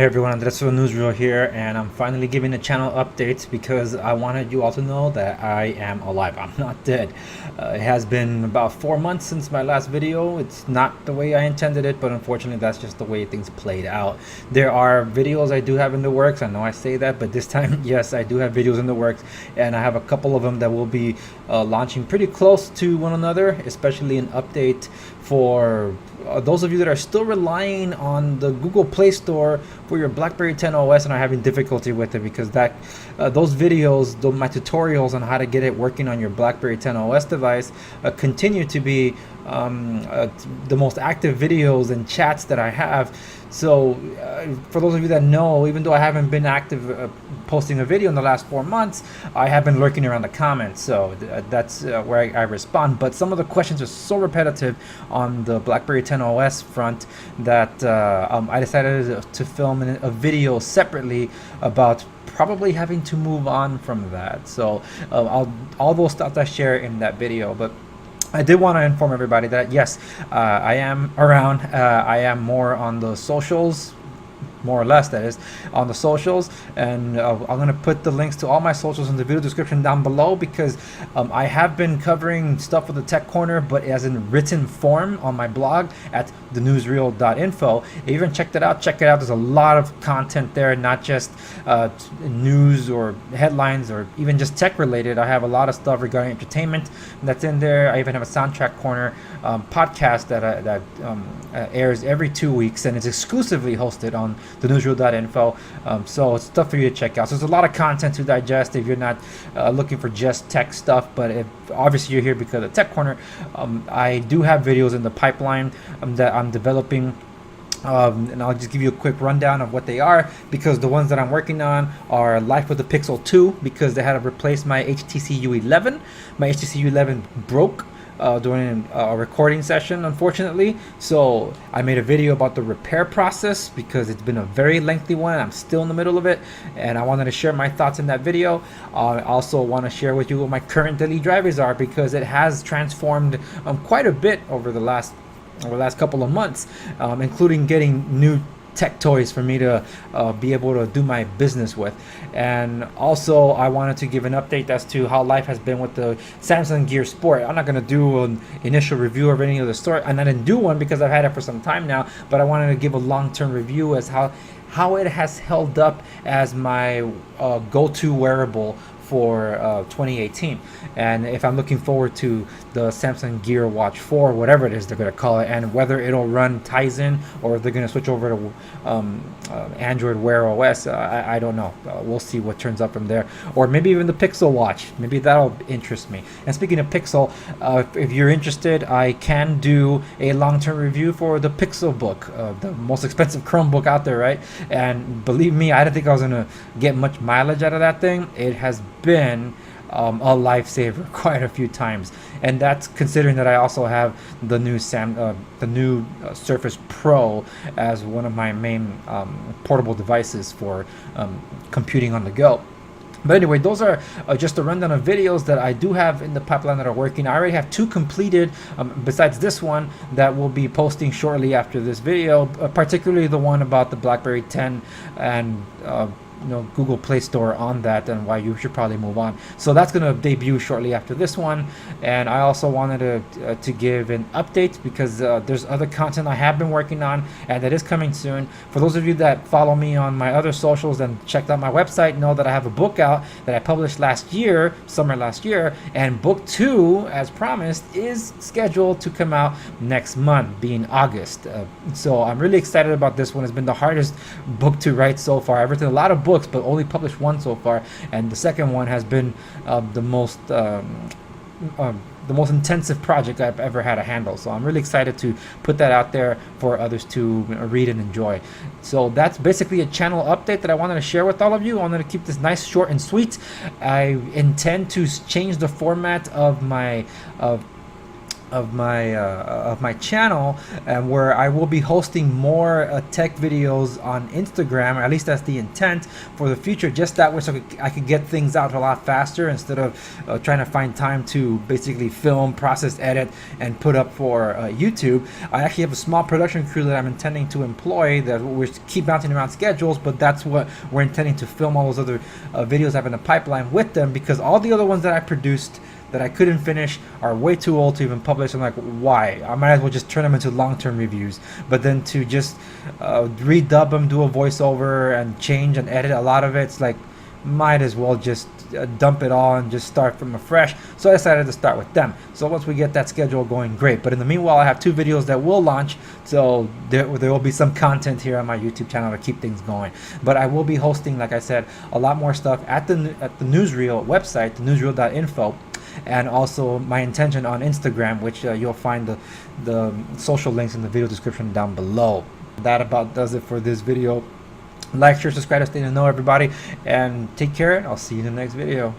Hey everyone, Andres from Newsreel here, and I'm finally giving a channel update because I wanted you all to know that I am alive. I'm not dead. It has been about 4 months since my last video. It's not the way I intended it, but unfortunately that's just the way things played out. There are videos I do have in the works. I know I say that, but this time, yes, I do have videos in the works, and I have a couple of them that will be launching pretty close to one another, especially an update for those of you that are still relying on the Google Play Store for your BlackBerry 10 OS and are having difficulty with it, because those videos, my tutorials on how to get it working on your BlackBerry 10 OS device continue to be the most active videos and chats that I have. So for those of you that know, even though I haven't been active posting a video in the last 4 months, I have been lurking around the comments, so that's where I respond. But some of the questions are so repetitive on the BlackBerry 10 OS front that I decided to film a video separately about probably having to move on from that. So all those thoughts I share in that video. But I did want to inform everybody that yes, I am around. I am more on the socials, more or less, that is, on the socials, and I'm going to put the links to all my socials in the video description down below, because I have been covering stuff with the Tech Corner, but as in written form on my blog at thenewsreel.info. Even check that out. Check it out. There's a lot of content there, not just news or headlines or even just tech related. I have a lot of stuff regarding entertainment that's in there. I even have a Soundtrack Corner podcast that airs every 2 weeks, and it's exclusively hosted on thenewsreel.info. So it's stuff for you to check out. So there's a lot of content to digest if you're not looking for just tech stuff. But if obviously you're here because of Tech Corner, I do have videos in the pipeline that I'm developing. And I'll just give you a quick rundown of what they are, because the ones that I'm working on are Life with the Pixel 2, because they had to replace my HTC U11. My HTC U11 broke during a recording session, unfortunately. So I made a video about the repair process, because it's been a very lengthy one. I'm still in the middle of it, and I wanted to share my thoughts in that video. I also want to share with you what my current daily drivers are, because it has transformed quite a bit over the last couple of months, including getting new tech toys for me to be able to do my business with. And also I wanted to give an update as to how life has been with the Samsung Gear Sport. I'm not going to do an initial review of any of the store, and I didn't do one because I've had it for some time now, but I wanted to give a long-term review as how it has held up as my go-to wearable for 2018, and if I'm looking forward to the Samsung Gear Watch 4, whatever it is they're going to call it, and whether it'll run Tizen or if they're going to switch over to Android Wear OS, I don't know. We'll see what turns up from there, or maybe even the Pixel Watch. Maybe that'll interest me. And speaking of Pixel, if you're interested, I can do a long-term review for the Pixel Book, the most expensive Chromebook out there, right? And believe me, I didn't think I was going to get much mileage out of that thing. It has been a lifesaver quite a few times, and that's considering that I also have the new Surface Pro as one of my main portable devices for computing on the go. But anyway, those are just a rundown of videos that I do have in the pipeline that are working. I already have 2 completed, besides this one, that we'll be posting shortly after this video, particularly the one about the BlackBerry 10 and Google Play Store on that, and why you should probably move on. So that's going to debut shortly after this one. And I also wanted to give an update, because there's other content I have been working on, and that is coming soon. For those of you that follow me on my other socials and checked out my website, know that I have a book out that I published summer last year, and book 2, as promised, is scheduled to come out next month, being August. So I'm really excited about this one. It's been the hardest book to write so far. I've written a lot of books, but only published one so far, and the second one has been the most intensive project I've ever had to handle. So I'm really excited to put that out there for others to read and enjoy. So that's basically a channel update that I wanted to share with all of you. I wanted to keep this nice, short, and sweet. I intend to change the format of my of my channel, and where I will be hosting more tech videos on Instagram, or at least that's the intent for the future, just that way so I could get things out a lot faster instead of trying to find time to basically film, process, edit, and put up for YouTube. I actually have a small production crew that I'm intending to employ that we keep bouncing around schedules, but that's what we're intending to film all those other videos I have in the pipeline with them, because all the other ones that I produced that I couldn't finish are way too old to even publish. I'm like, why? I might as well just turn them into long-term reviews. But then to just redub them, do a voiceover, and change and edit a lot of it, it's like, might as well just dump it all and just start from afresh. So I decided to start with them. So once we get that schedule going, great. But in the meanwhile, I have 2 videos that will launch, so there will be some content here on my YouTube channel to keep things going. But I will be hosting, like I said, a lot more stuff at the newsreel website, the newsreel.info. And also my intention on Instagram, which you'll find the social links in the video description down below. That about does it for this video. Like, share, subscribe to stay in the know, everybody, and take care. I'll see you in the next video.